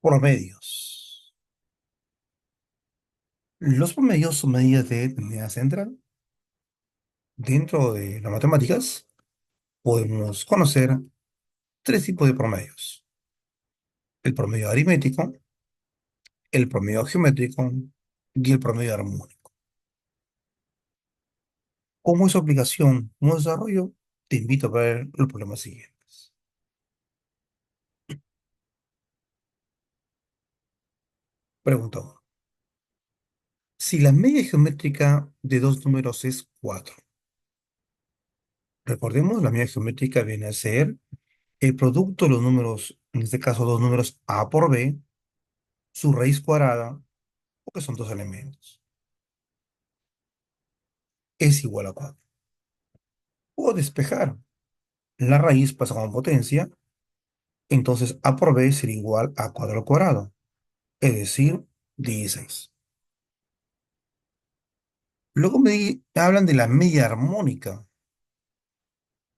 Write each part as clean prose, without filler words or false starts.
Promedios. Los promedios son medidas de tendencia central. Dentro de las matemáticas podemos conocer tres tipos de promedios: el promedio aritmético, el promedio geométrico y el promedio armónico. Como es su aplicación, como desarrollo, te invito a ver los problemas siguientes. Pregunta 1. Si la media geométrica de dos números es 4, recordemos, la media geométrica viene a ser el producto de los números, en este caso dos números a por b, su raíz cuadrada, porque son dos elementos, es igual a 4. Puedo despejar. La raíz pasa como potencia, entonces a por b sería igual a 4 al cuadrado, es decir, 16. Luego hablan de la media armónica.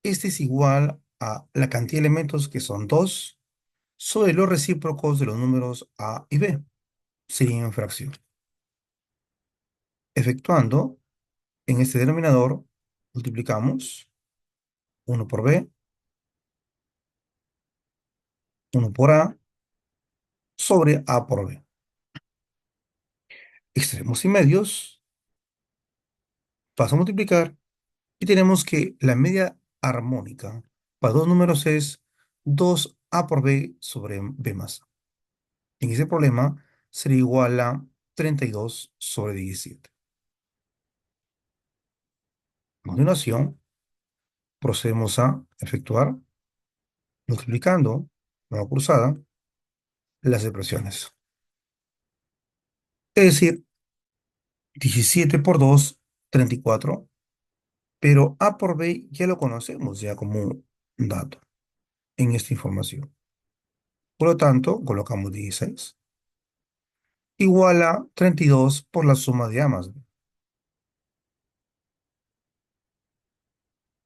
Este es igual a la cantidad de elementos, que son 2, sobre los recíprocos de los números a y b. Sería en fracción. Efectuando, en este denominador, multiplicamos uno por b, uno por a, sobre a por b. Extremos y medios, paso a multiplicar y tenemos que la media armónica para dos números es 2a por b sobre b más a. En ese problema sería igual a 32 sobre 17. A continuación, procedemos a efectuar, multiplicando, nueva cruzada, las expresiones. Es decir, 17 por 2, 34, pero a por b ya lo conocemos ya como un dato en esta información. Por lo tanto, colocamos 16 igual a 32 por la suma de a más b.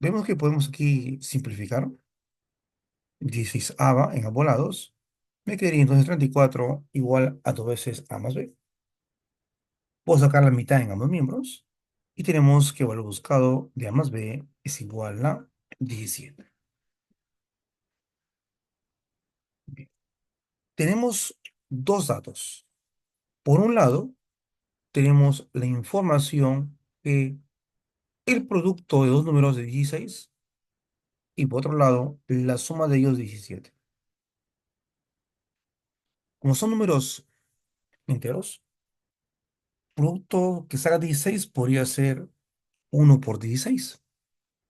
Vemos que podemos aquí simplificar. 16 a va en ambos lados. Me quedaría entonces 34 igual a 2 veces a más b. Puedo sacar la mitad en ambos miembros. Y tenemos que el valor buscado de a más b es igual a 17. Bien. Tenemos dos datos. Por un lado, tenemos la información que el producto de dos números de 16 y por otro lado, la suma de ellos 17. Como son números enteros, producto que salga 16 podría ser uno por 16,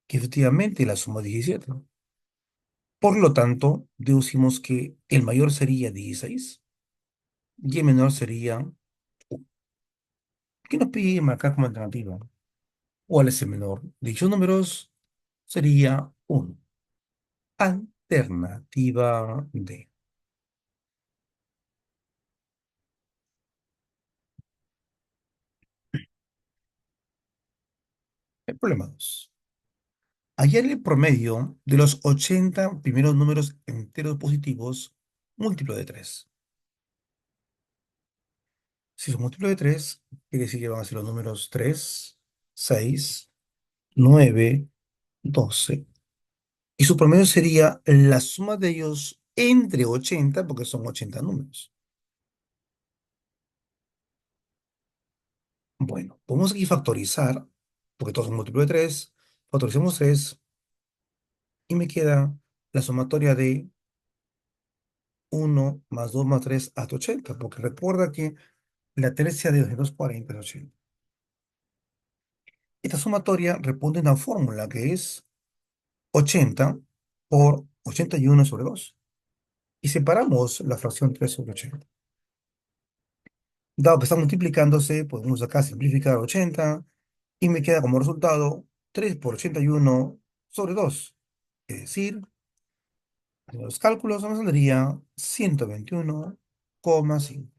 que efectivamente la suma es 17. Por lo tanto, deducimos que el mayor sería 16 y el menor sería 1. ¿Qué nos pide marcar como alternativa? ¿Cuál es el menor? Dichos números sería 1. Alternativa D. El problema 2. Hallar el promedio de los 80 primeros números enteros positivos múltiplo de 3. Si son múltiplo de 3, quiere decir que van a ser los números 3, 6, 9, 12. Y su promedio sería la suma de ellos entre 80, porque son 80 números. Bueno, podemos aquí factorizar, porque todos son múltiplo de 3. Factorizamos 3 y me queda la sumatoria de 1 más 2 más 3 hasta 80, porque recuerda que la tercia de 240 es 80. Esta sumatoria responde a una fórmula que es 80 por 81 sobre 2. Y separamos la fracción 3 sobre 80. Dado que está multiplicándose, podemos acá simplificar 80 y me queda como resultado 3 por 81 sobre 2. Es decir, en los cálculos nos saldría 121,5.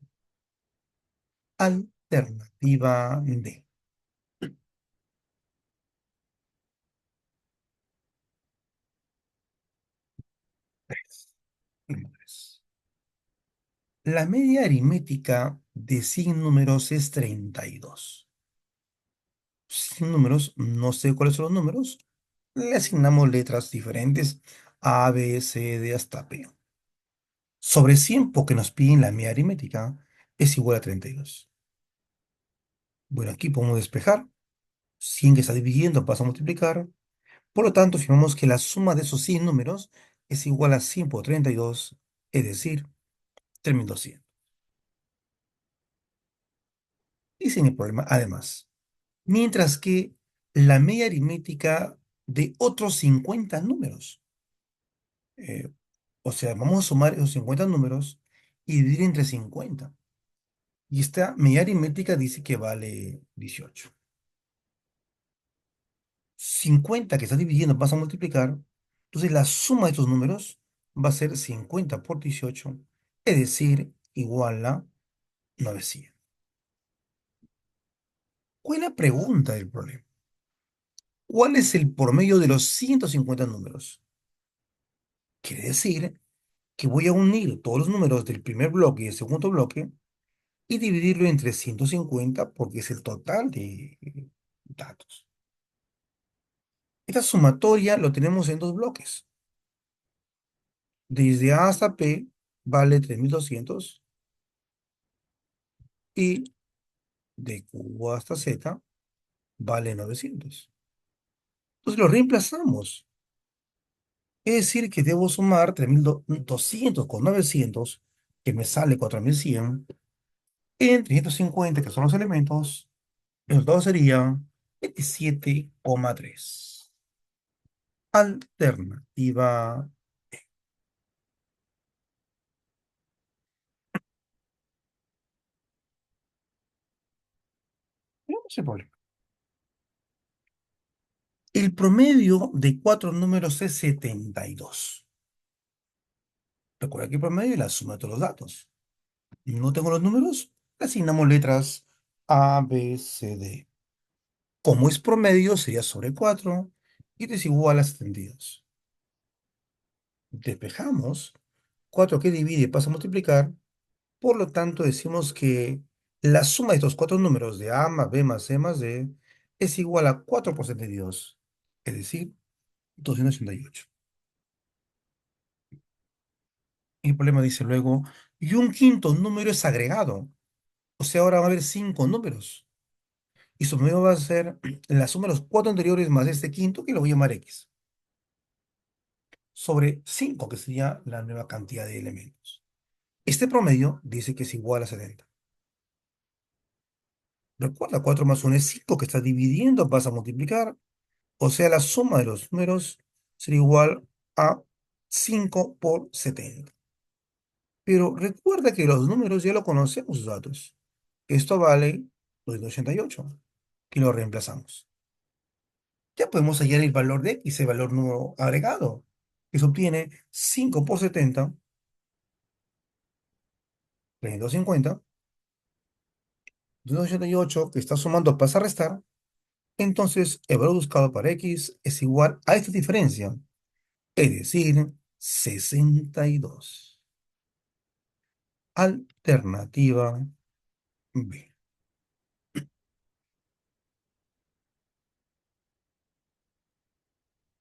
Alternativa D. 3. La media aritmética de 100 números es 32. 100 números, no sé cuáles son los números, le asignamos letras diferentes, A, B, C, D hasta P. Sobre 100 porque nos piden la media aritmética es igual a 32. Bueno, aquí podemos despejar. 100 que está dividiendo pasa a multiplicar. Por lo tanto, afirmamos que la suma de esos 100 números es igual a 100 por 32, es decir, 3200. Dice en el problema, además, mientras que la media aritmética de otros 50 números, eh, o sea, vamos a sumar esos 50 números y dividir entre 50. Y esta media aritmética dice que vale 18. 50 que está dividiendo vas a multiplicar, entonces la suma de estos números va a ser 50 por 18, es decir, igual a 900. ¿Cuál es la pregunta del problema? ¿Cuál es el promedio de los 150 números? Quiere decir que voy a unir todos los números del primer bloque y el segundo bloque y dividirlo entre 150 porque es el total de datos. Esta sumatoria lo tenemos en dos bloques. Desde A hasta P vale 3200 y de Q hasta Z vale 900. Entonces lo reemplazamos. Es decir, que debo sumar 3200 con 900, que me sale 4100, en 350, que son los elementos. El resultado sería 27,3. Alternativa. Veamos el problema. El promedio de cuatro números es 72. Recuerda que el promedio es la suma de todos los datos. No tengo los números, le asignamos letras A, B, C, D. Como es promedio, sería sobre 4 y es igual a 72. Despejamos. 4 que divide pasa a multiplicar. Por lo tanto, decimos que la suma de estos cuatro números de A más B más C más D es igual a 4 por 72, es decir, 288. Y el problema dice luego, y un quinto número es agregado. O sea, ahora va a haber cinco números. Y su promedio va a ser la suma de los cuatro anteriores más este quinto, que lo voy a llamar X, sobre 5 que sería la nueva cantidad de elementos. Este promedio dice que es igual a 70. Recuerda, 4 más 1 es 5 que está dividiendo, vas a multiplicar. O sea, la suma de los números sería igual a 5 por 70. Pero recuerda que los números ya lo conocemos, sus datos. Esto vale 288, que lo reemplazamos. Ya podemos hallar el valor de X, el valor número agregado, que se obtiene 5 por 70, 350, 288, que está sumando pasa a restar. Entonces, el valor buscado para X es igual a esta diferencia, es decir, 62. Alternativa B.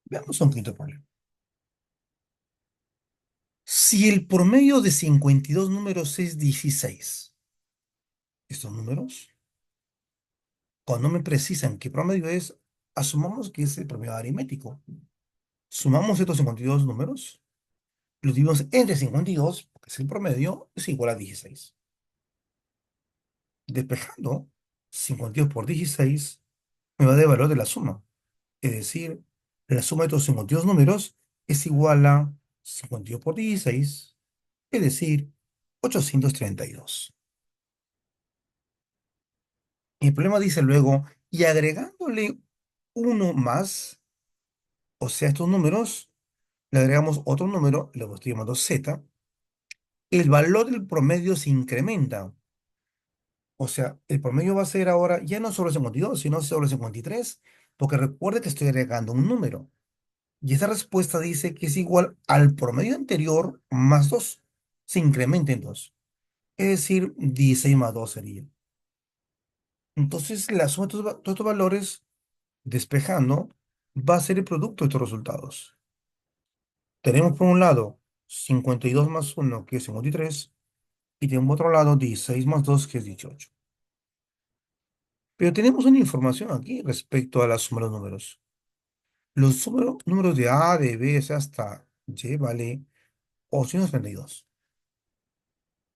Veamos un quinto problema. Si el promedio de 52 números es 16, estos números, cuando me precisan qué promedio es, asumamos que es el promedio aritmético. Sumamos estos 52 números, los dividimos entre 52, que es el promedio, es igual a 16. Despejando, 52 por 16 me va a dar el valor de la suma. Es decir, la suma de estos 52 números es igual a 52 por 16, es decir, 832. El problema dice luego, y agregándole uno más, o sea, estos números, le agregamos otro número, le estoy llamando z, el valor del promedio se incrementa. O sea, el promedio va a ser ahora ya no solo 52, sino solo 53, porque recuerde que estoy agregando un número. Y esa respuesta dice que es igual al promedio anterior más 2. Se incrementa en 2. Es decir, 16 más 2 sería. Entonces, la suma de todos estos valores, despejando, va a ser el producto de estos resultados. Tenemos por un lado 52 más uno, que es 53, y tenemos otro lado 16 más 2, que es 18. Pero tenemos una información aquí respecto a la suma de los números. Los números de A, de B, C hasta Y vale 832.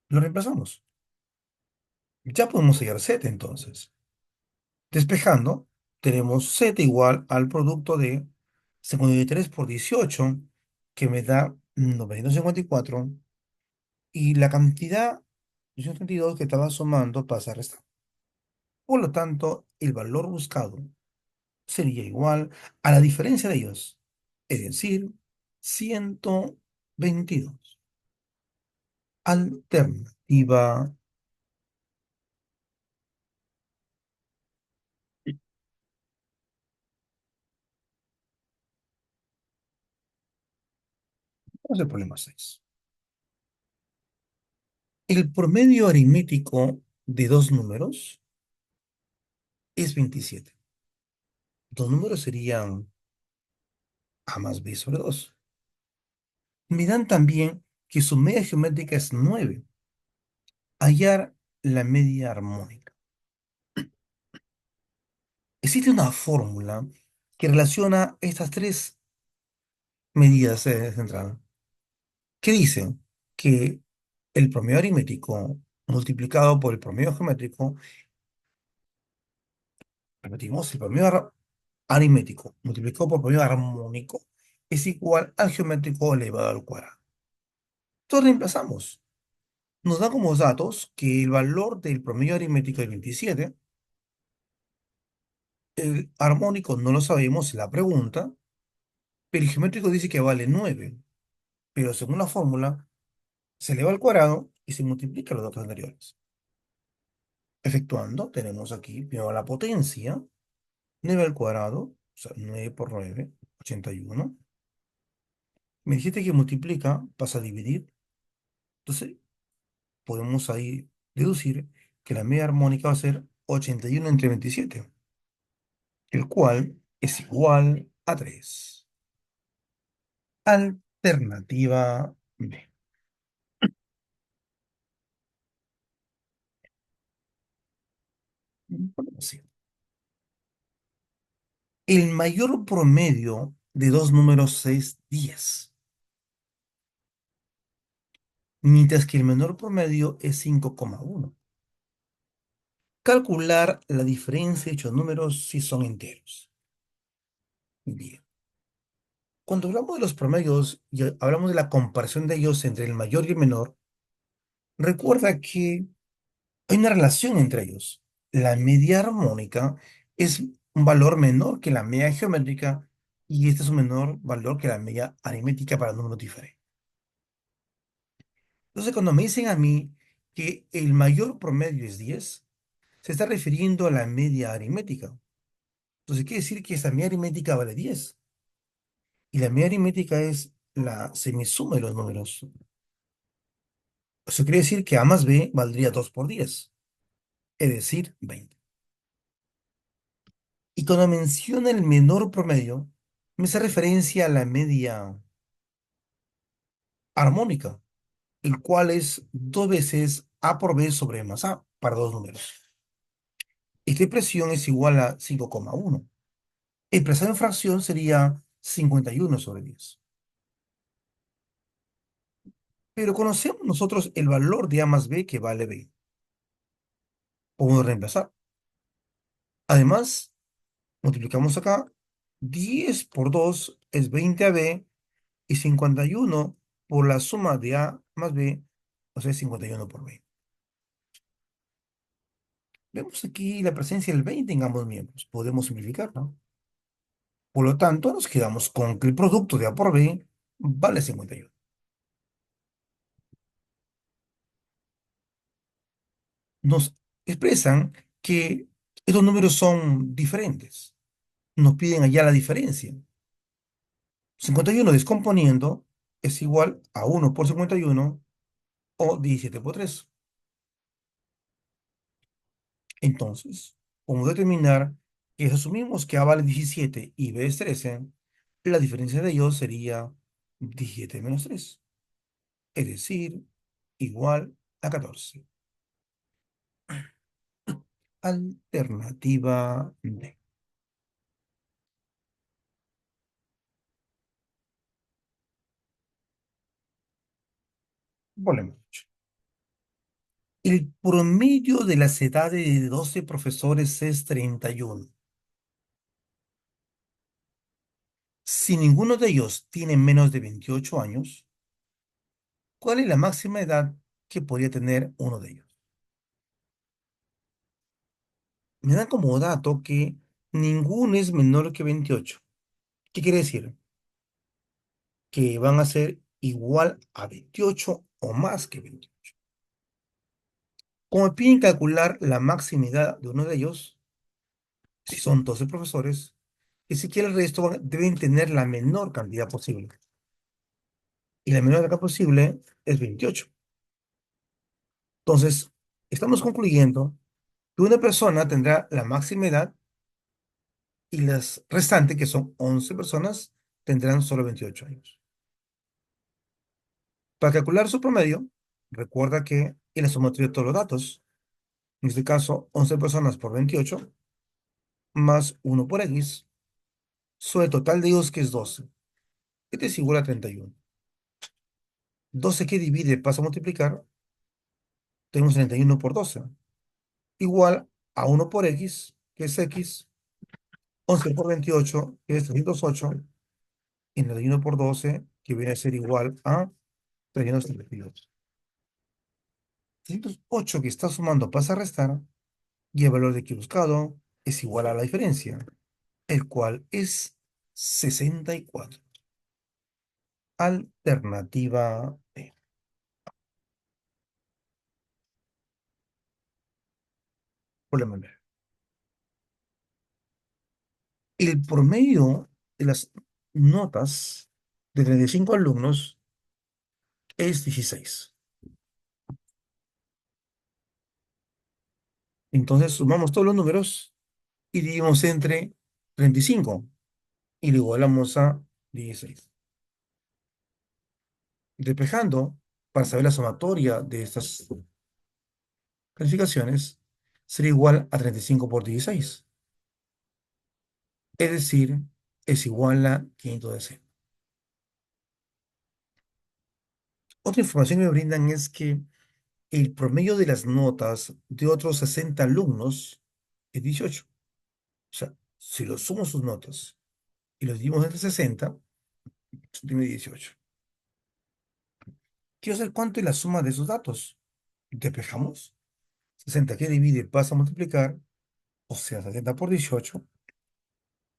Lo reemplazamos. Ya podemos hallar Z entonces. Despejando, tenemos Z igual al producto de 53 por 18, que me da 954, y la cantidad 232 que estaba sumando pasa a restar. Por lo tanto, el valor buscado sería igual a la diferencia de ellos, es decir, 122. Alternativa. Vamos al problema 6. El promedio aritmético de dos números es 27. Dos números serían A más B sobre 2. Me dan también que su media geométrica es 9. Hallar la media armónica. Existe una fórmula que relaciona estas tres medidas centrales, que dicen que el promedio aritmético multiplicado por el promedio geométrico, repetimos, el promedio aritmético multiplicado por el promedio armónico es igual al geométrico elevado al cuadrado. Entonces reemplazamos. Nos da como datos que el valor del promedio aritmético es 27, el armónico no lo sabemos en la pregunta, pero el geométrico dice que vale 9, pero según la fórmula se eleva al cuadrado y se multiplica los datos anteriores. Efectuando, tenemos aquí primero la potencia, 9 al cuadrado, o sea, 9 por 9, 81. Me dijiste que multiplica, pasa a dividir, entonces podemos ahí deducir que la media armónica va a ser 81 entre 27, el cual es igual a 3. Alternativa B. Sí. El mayor promedio de dos números es 10, mientras que el menor promedio es 5,1. Calcular la diferencia de dichos números si son enteros. Bien. Cuando hablamos de los promedios y hablamos de la comparación de ellos entre el mayor y el menor, recuerda que hay una relación entre ellos. La media armónica es un valor menor que la media geométrica y este es un menor valor que la media aritmética para números diferentes. Entonces, cuando me dicen a mí que el mayor promedio es 10, se está refiriendo a la media aritmética. Entonces, quiere decir que esa media aritmética vale 10 y la media aritmética es la semisuma de los números. Eso quiere decir que A más B valdría 2 por 10, es decir, 20. Y cuando menciona el menor promedio, me hace referencia a la media armónica, el cual es dos veces A por B sobre más A para dos números. Esta expresión es igual a 5,1. Expresado en fracción sería 51 sobre 10. Pero conocemos nosotros el valor de A más B que vale B. Podemos reemplazar. Además, multiplicamos acá. 10 por 2 es 20AB y 51 por la suma de A más B, o sea, 51 por B. Vemos aquí la presencia del 20 en ambos miembros. Podemos simplificar, ¿no? Por lo tanto, nos quedamos con que el producto de A por B vale 51. Nos expresan que estos números son diferentes. Nos piden allá la diferencia. 51 descomponiendo es igual a 1 por 51 o 17 por 3. Entonces, podemos determinar que si asumimos que A vale 17 y B es 13, la diferencia de ellos sería 17 menos 3, es decir, igual a 14. Alternativa D. Problema 8. El promedio de las edades de 12 profesores es 31. Si ninguno de ellos tiene menos de 28 años, ¿cuál es la máxima edad que podría tener uno de ellos? Me dan como dato que ninguno es menor que 28. ¿Qué quiere decir? Que van a ser igual a 28 o más que 28. Como piden calcular la máxima edad de uno de ellos, si son 12 profesores, y si quiere el resto deben tener la menor cantidad posible. Y la menor cantidad posible es 28. Entonces, estamos concluyendo que una persona tendrá la máxima edad y las restantes, que son 11 personas, tendrán solo 28 años. Para calcular su promedio, recuerda que en la sumatoria de todos los datos, en este caso 11 personas por 28, más uno por x, sobre el total de ellos que es 12. Este es igual a 31. 12 que divide pasa a multiplicar, tenemos 31 por 12, igual a uno por x, que es x, 11 por 28, que es 308, y 31 por 12, que viene a ser igual a 332. 308 que está sumando pasa a restar, y el valor de aquí buscado es igual a la diferencia, el cual es 64. Alternativa B. Problema B. El promedio de las notas de 35 alumnos es 16. Entonces sumamos todos los números y dividimos entre 35 y lo igualamos a 16. Despejando, para saber la sumatoria de estas calificaciones, sería igual a 35 por 16. Es decir, es igual a 560. Otra información que me brindan es que el promedio de las notas de otros 60 alumnos es 18. O sea, si lo sumo sus notas y los dividimos entre 60, tiene 18. Quiero saber cuánto es la suma de esos datos. Despejamos. 60 que divide pasa a multiplicar, o sea, 60 por 18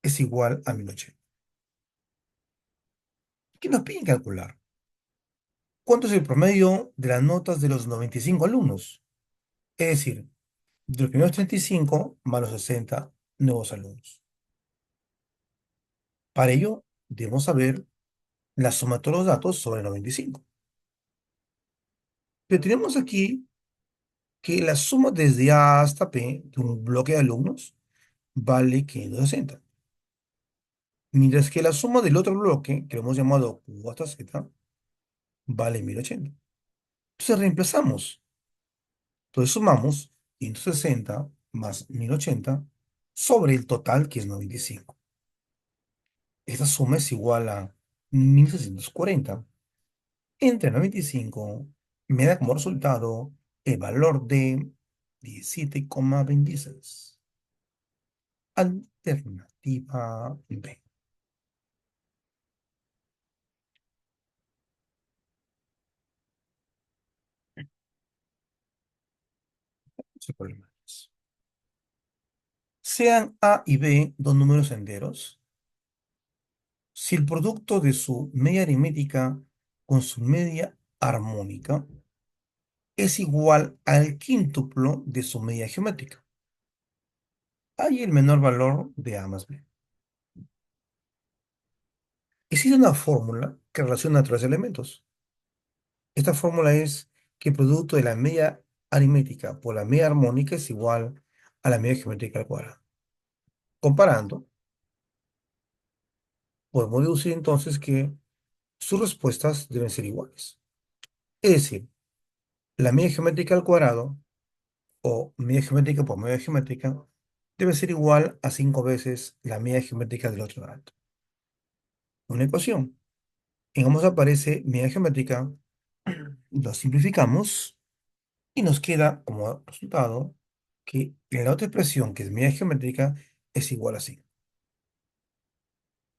es igual a 1080. ¿Qué nos piden calcular? ¿Cuánto es el promedio de las notas de los 95 alumnos? Es decir, de los primeros 35 más los 60 nuevos alumnos. Para ello, debemos saber la suma de todos los datos sobre 95. Pero tenemos aquí que la suma desde A hasta P de un bloque de alumnos vale 560. Mientras que la suma del otro bloque, que lo hemos llamado Q hasta Z, vale 1080. Entonces reemplazamos. Entonces sumamos 160 más 1080 sobre el total, que es 95. Esta suma es igual a 1640 entre 95. Me da como resultado el valor de 17,26. Alternativa B. Sin problemas. Sean A y B dos números enteros, si el producto de su media aritmética con su media armónica es igual al quíntuplo de su media geométrica, hay el menor valor de A más B. Existe una fórmula que relaciona tres elementos. Esta fórmula es que el producto de la media aritmética por la media armónica es igual a la medida geométrica al cuadrado. Comparando, podemos deducir entonces que sus respuestas deben ser iguales. Es decir, la medida geométrica al cuadrado o medida geométrica por medida geométrica debe ser igual a 5 veces la medida geométrica del otro lado. Una ecuación. En ambos aparece medida geométrica, lo simplificamos y nos queda como resultado que la otra expresión, que es medida geométrica, es igual a 5.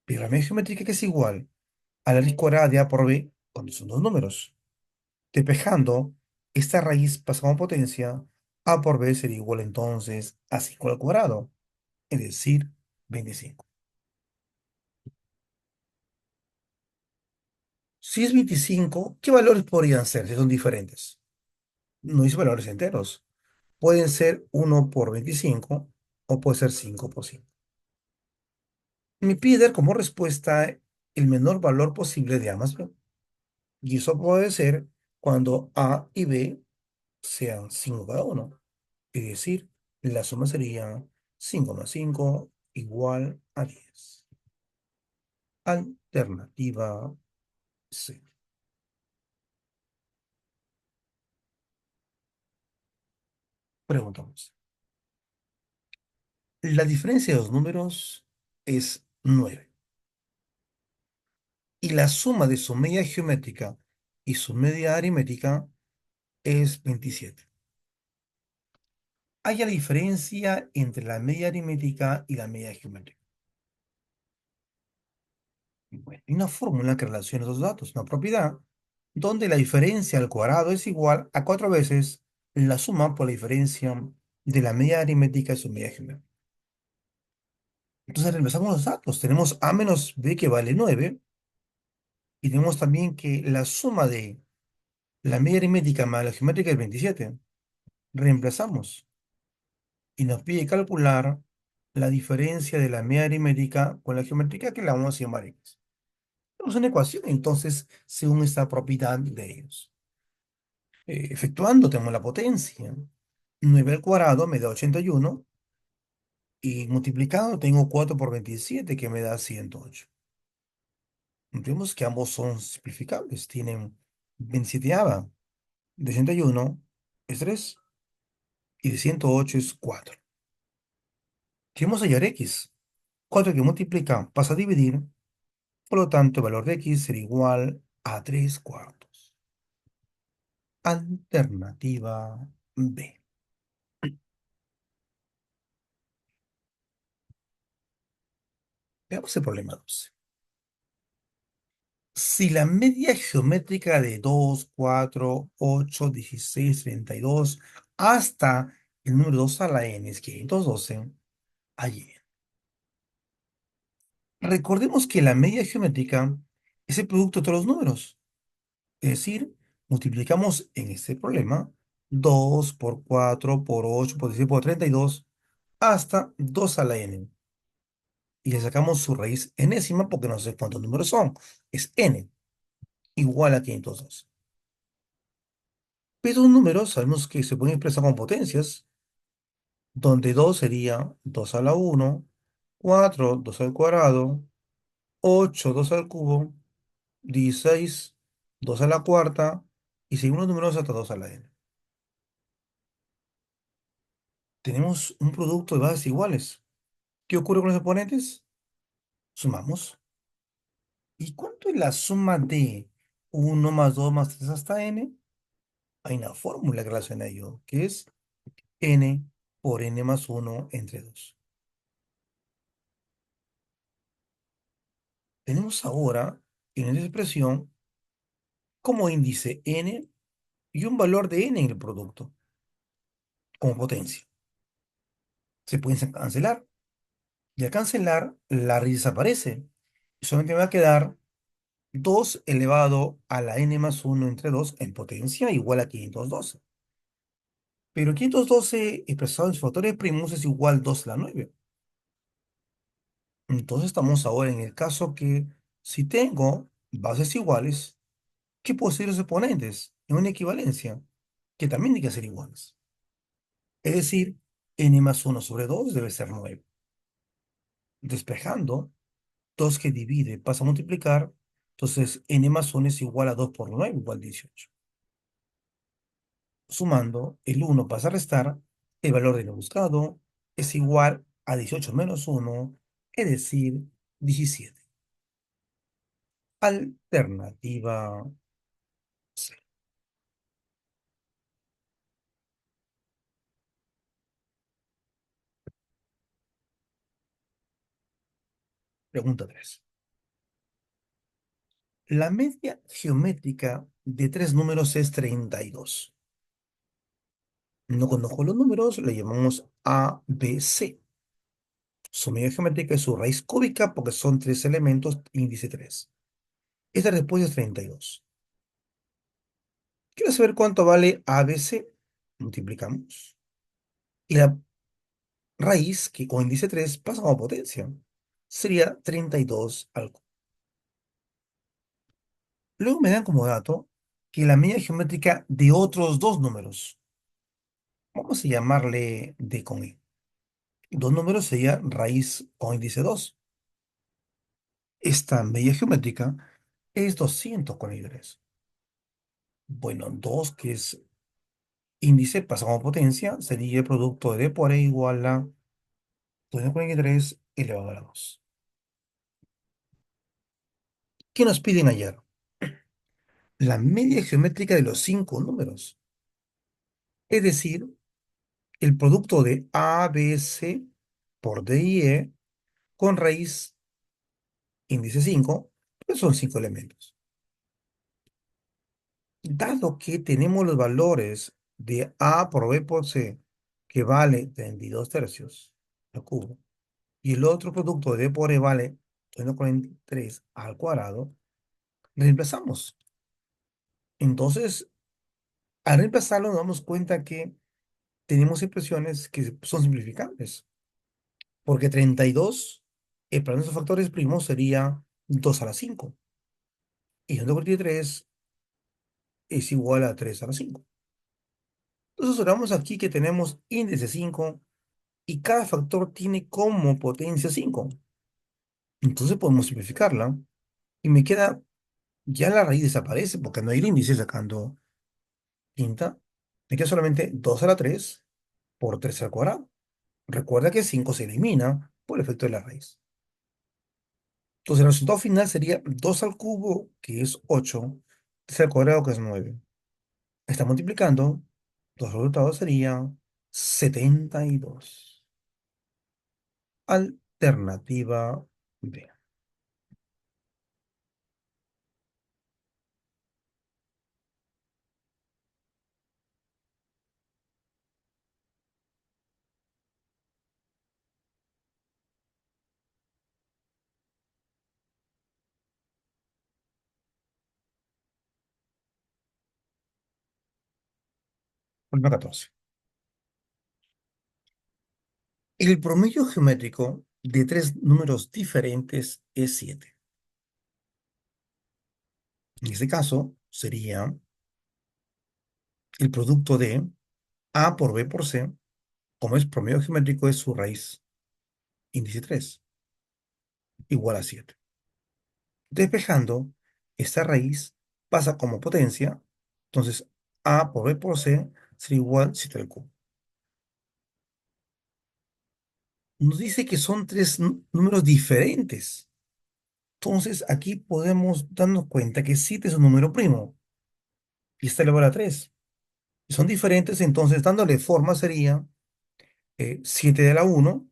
Pero la medida geométrica que es igual a la raíz cuadrada de a por b cuando son dos números. Despejando, esta raíz pasa como potencia, a por b sería igual entonces a 5 al cuadrado, es decir, 25. Si es 25, ¿qué valores podrían ser si son diferentes? No dice valores enteros. Pueden ser 1 por 25 o puede ser 5 por 5. Me pide dar como respuesta el menor valor posible de A más B. Y eso puede ser cuando A y B sean 5 cada uno. Es decir, la suma sería 5 más 5 igual a 10. Alternativa C. Preguntamos. La diferencia de los números es 9 y la suma de su media geométrica y su media aritmética es 27. Hay la diferencia entre la media aritmética y la media geométrica. Bueno, hay una fórmula que relaciona los datos, una propiedad, donde la diferencia al cuadrado es igual a 4 veces la suma por la diferencia de la media aritmética y su media geométrica. Entonces reemplazamos los datos. Tenemos a menos b que vale 9 y tenemos también que la suma de la media aritmética más la geométrica es 27. Reemplazamos y nos pide calcular la diferencia de la media aritmética con la geométrica que la vamos a llamar x. Tenemos una ecuación entonces según esta propiedad de ellos. Efectuando tenemos la potencia. 9 al cuadrado me da 81 y multiplicado tengo 4 por 27 que me da 108. Vemos que ambos son simplificables. Tienen 27 de 81 es 3 y de 108 es 4. Queremos hallar x. 4 que multiplica pasa a dividir, por lo tanto el valor de x será igual a 3 cuartos. Alternativa B. Veamos el problema 12. Si la media geométrica de 2, 4, 8, 16, 32 hasta el número 2 a la n es 512, allí. Recordemos que la media geométrica es el producto de todos los números. Es decir, multiplicamos en este problema 2 por 4 por 8 por 16 por 32 hasta 2 a la n. Y le sacamos su raíz enésima porque no sé cuántos números son. Es n igual a 512. Pero un número sabemos que se puede expresar con potencias, donde 2 sería 2 a la 1, 4 2 al cuadrado, 8 2 al cubo, 16 2 a la cuarta, y seguimos los números hasta 2 a la n. Tenemos un producto de bases iguales. ¿Qué ocurre con los exponentes? Sumamos. ¿Y cuánto es la suma de 1 más 2 más 3 hasta n? Hay una fórmula que relaciona ello, que es n por n más 1 entre 2. Tenemos ahora en esta expresión como índice n y un valor de n en el producto, como potencia. Se pueden cancelar. Y al cancelar, la raíz desaparece. Y solamente me va a quedar 2 elevado a la n más 1 entre 2 en potencia igual a 512. Pero 512 expresado en sus factores primos es igual 2 a la 9. Entonces estamos ahora en el caso que si tengo bases iguales, ¿qué puedo hacer los exponentes? En una equivalencia, que también tiene que ser iguales. Es decir, n más 1 sobre 2 debe ser 9. Despejando, 2 que divide pasa a multiplicar, entonces n más 1 es igual a 2 por 9 igual 18. Sumando, el 1 pasa a restar, el valor de lo buscado es igual a 18 menos 1, es decir, 17. Alternativa C. Pregunta 3. La media geométrica de tres números es 32. No conozco los números, le llamamos A, B, C. Su media geométrica es su raíz cúbica porque son tres elementos, índice 3. Esta respuesta es 32. Quiero saber cuánto vale ABC. Multiplicamos. Y la raíz, que con índice 3 pasa como potencia, sería 32 al cubo. Luego me dan como dato que la media geométrica de otros dos números, vamos a llamarle D con E. Dos números sería raíz con índice 2. Esta media geométrica es 243. Bueno, 2 que es índice pasa como potencia, sería el producto de D por E igual a 243 elevado a la 2. ¿Qué nos piden hallar? La media geométrica de los cinco números, es decir, el producto de A, B, C por D y E con raíz índice 5, pues son cinco elementos. Dado que tenemos los valores de A por B por C, que vale 32 tercios al cubo, y el otro producto de D por E vale 143 al cuadrado, reemplazamos. Entonces, al reemplazarlo nos damos cuenta que tenemos expresiones que son simplificables, porque 32, para nuestros factores primos sería 2 a la 5, y 143 es igual a 3 a la 5. Entonces, observamos aquí que tenemos índice 5 y cada factor tiene como potencia 5. Entonces podemos simplificarla y me queda, ya la raíz desaparece porque no hay el índice sacando quinta. Me queda solamente 2 a la 3 por 3 al cuadrado. Recuerda que 5 se elimina por el efecto de la raíz. Entonces el resultado final sería 2 al cubo, que es 8, 3 al cuadrado, que es 9. Está multiplicando, los resultados serían 72. Alternativa B. Problema 14. El promedio geométrico de tres números diferentes es 7. En este caso, sería el producto de A por B por C, como es promedio geométrico, es su raíz, índice 3 igual a 7. Despejando, esta raíz pasa como potencia, entonces A por B por C sería igual a 7 al cubo. Nos dice que son tres números diferentes. Entonces aquí podemos darnos cuenta que 7 es un número primo y está elevado a 3. Son diferentes, entonces dándole forma sería 7 de la 1,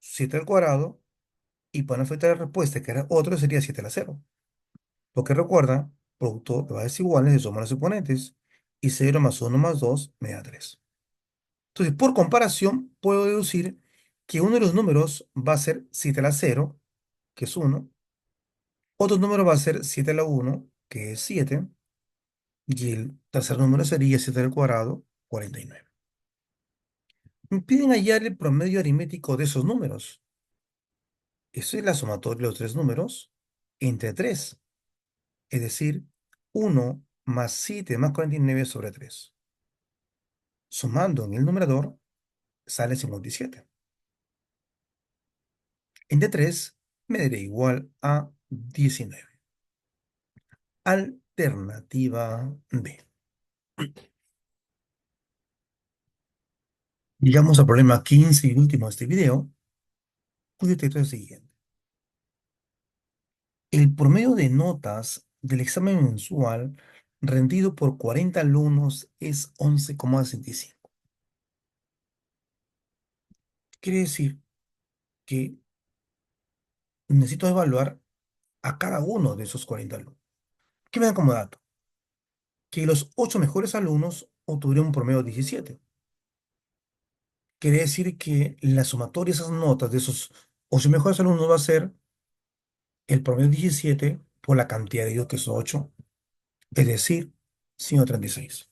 7 al cuadrado, y para no afectar la respuesta, que era otro, sería 7 a la 0. Porque recuerda, producto de bases iguales de suma de los exponentes, y 0 más 1 más 2 me da 3. Entonces, por comparación, puedo deducir que uno de los números va a ser 7 a la 0, que es 1, otro número va a ser 7 a la 1, que es 7, y el tercer número sería 7 al cuadrado, 49. Me piden hallar el promedio aritmético de esos números. Eso es la sumatoria de los tres números entre 3, es decir, 1 más 7 más 49 sobre 3. Sumando en el numerador, sale 57. Entre 3 me dará igual a 19. Alternativa B. Llegamos al problema 15 y último de este video, cuyo texto es el siguiente. El promedio de notas del examen mensual rendido por 40 alumnos es 11,65. Quiere decir que necesito evaluar a cada uno de esos 40 alumnos. ¿Qué me da como dato? Que los 8 mejores alumnos obtuvieron un promedio de 17. Quiere decir que la sumatoria de esas notas de esos 8 mejores alumnos va a ser el promedio 17 por la cantidad de ellos que son 8, es decir, 136.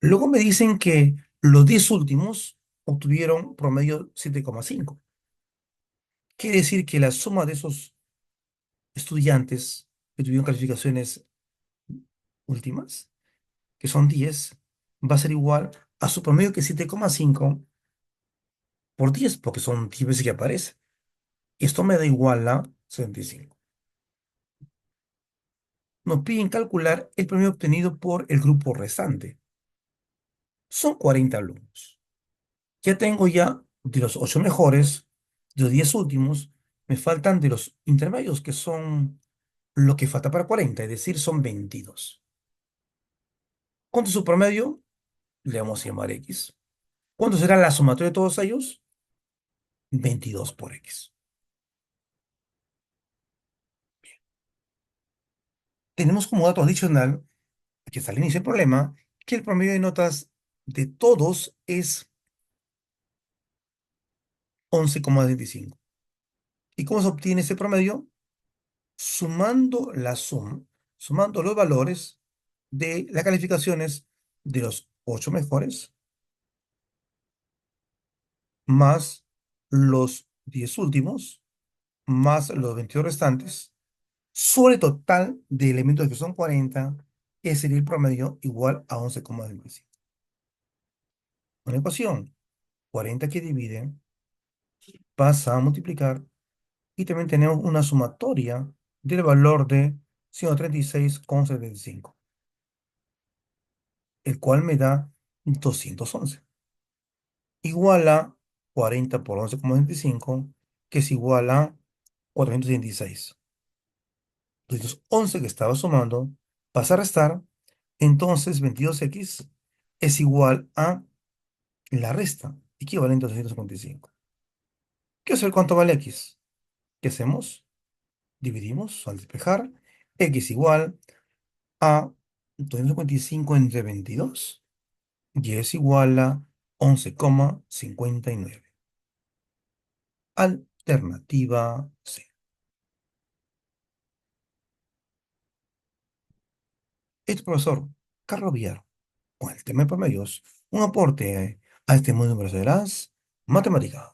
Luego me dicen que los 10 últimos obtuvieron promedio 7,5. Quiere decir que la suma de esos estudiantes que tuvieron calificaciones últimas, que son 10, va a ser igual a su promedio que es 7,5 por 10, porque son 10 veces que aparece. Esto me da igual a 75. Nos piden calcular el promedio obtenido por el grupo restante. Son 40 alumnos. Ya tengo ya de los 8 mejores, de los 10 últimos, me faltan de los intermedios, que son lo que falta para 40, es decir, son 22. ¿Cuánto es su promedio? Le vamos a llamar X. ¿Cuánto será la sumatoria de todos ellos? 22 por X. Tenemos como dato adicional, que está al inicio del problema, que el promedio de notas de todos es 11,25. ¿Y cómo se obtiene ese promedio? Sumando la suma, sumando los valores de las calificaciones de los 8 mejores más los 10 últimos más los 22 restantes sobre total de elementos que son 40, que sería el promedio igual a 11,25. Una ecuación, 40 que divide pasa a multiplicar y también tenemos una sumatoria del valor de 136,75, el cual me da 211. Igual a 40 por 11,25, que es igual a 426. 211 que estaba sumando pasa a restar, entonces 22x es igual a la resta, equivalente a 255. Quiero saber cuánto vale x. ¿Qué hacemos? Dividimos al despejar. X igual a 255 entre 22 y es igual a 11,59. Alternativa C. Este profesor Carlos Villar, con el tema de promedios, un aporte a este mundo de las matemáticas.